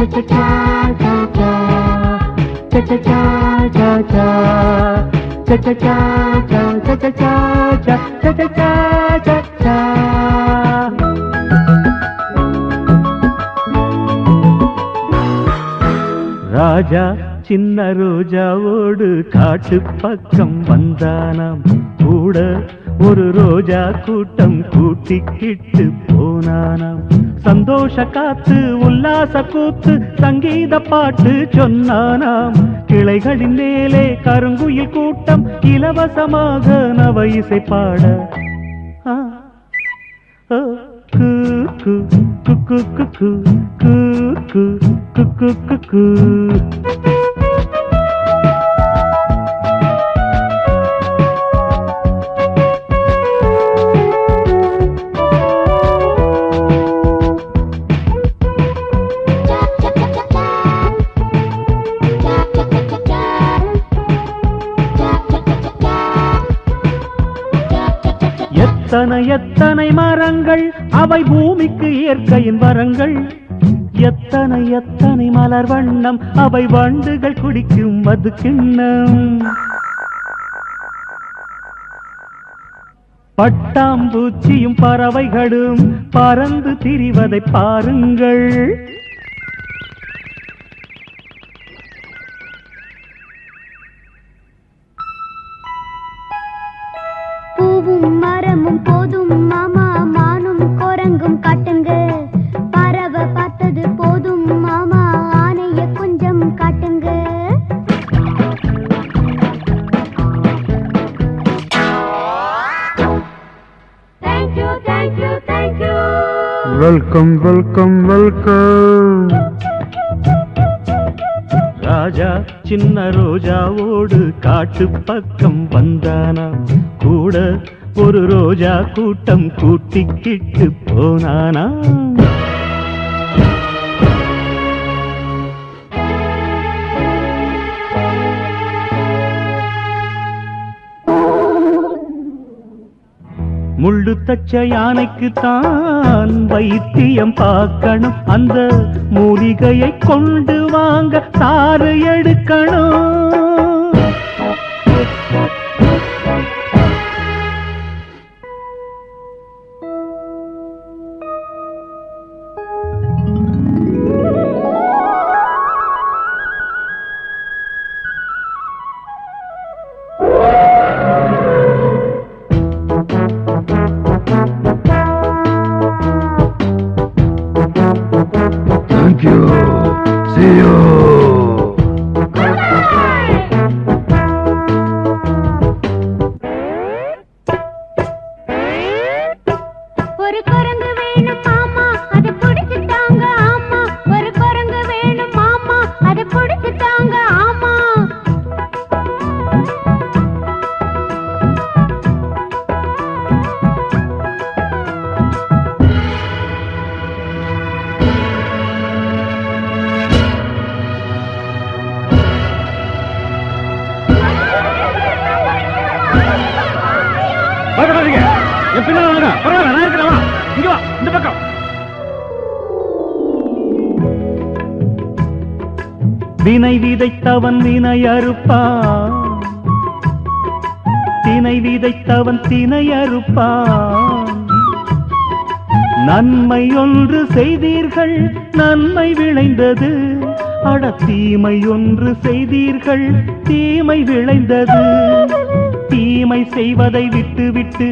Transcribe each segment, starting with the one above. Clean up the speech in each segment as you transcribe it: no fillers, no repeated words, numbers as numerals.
ராஜா சின்ன ரோஜாவோடு காட்டு பக்கம் வந்தானாம். கூட ஒரு ரோஜா கூட்டம் கூட்டிக்கிட்டு போனானாம். சந்தோஷ காத்து உல்லாச கூத்து சங்கீத பாட்டு சொன்னானாம். கிளைகளின் மேலே கருங்குயில் கூட்டம் இலவசமாக நவ இசை பாட எத்தனை எத்தனை மரங்கள் அவை பூமிக்கு இயற்கையின் வரங்கள். எத்தனை எத்தனை மலர் வண்ணம் அவை வண்டுகள் குடிக்கும் மது கிண்ணம். பட்டாம்பூச்சியும் பறவைகளும் பறந்து திரிவதை பாருங்கள். பூவும் மரமும் போதும் மாமா, மானும் குரங்கும் காட்டுங்க. பறவை பார்த்தது போதும் மாமா, ஆனைய கொஞ்சம் காட்டுங்க. Thank you thank you thank you. Welcome welcome welcome. Raja சின்ன ரோஜாவோடு காட்டு பக்கம் வந்தானாம். கூட ஒரு ரோஜா கூட்டம் கூட்டிக்கிட்டு போனானாம். முள்ளு தச்ச யானைக்கு தான் வைத்தியம் பார்க்கணும். அந்த மூலிகையை கொண்டு வாங்க சாறு எடுக்கணும். Thank you. See you. ஒரு குரங்கு வேணும் மாமா, அது பிடிச்சுட்டாங்க ஆமா. ஒரு குரங்கு வேணும் மாமா, அது பிடிச்சுட்டாங்க ஆமா. வினை விதைத்தவன் வினை அறுப்பான். தினை விதைத்தவன் தினை அறுப்பான். நன்மை ஒன்று செய்தீர்கள் நன்மை விளைந்தது. அட தீமை ஒன்று செய்தீர்கள் தீமை விளைந்தது. தீமை செய்வதை விட்டுவிட்டு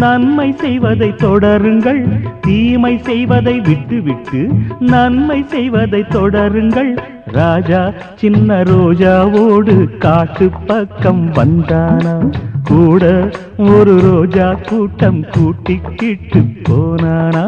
நன்மை செய்வதை தொடருங்கள். தீமை செய்வதை விட்டுவிட்டு நன்மை செய்வதை தொடருங்கள். ராஜா சின்ன ரோஜாவோடு காட்டு பக்கம் வந்தானா. கூட ஒரு ரோஜா கூட்டம் கூட்டிக்கிட்டு போனானா.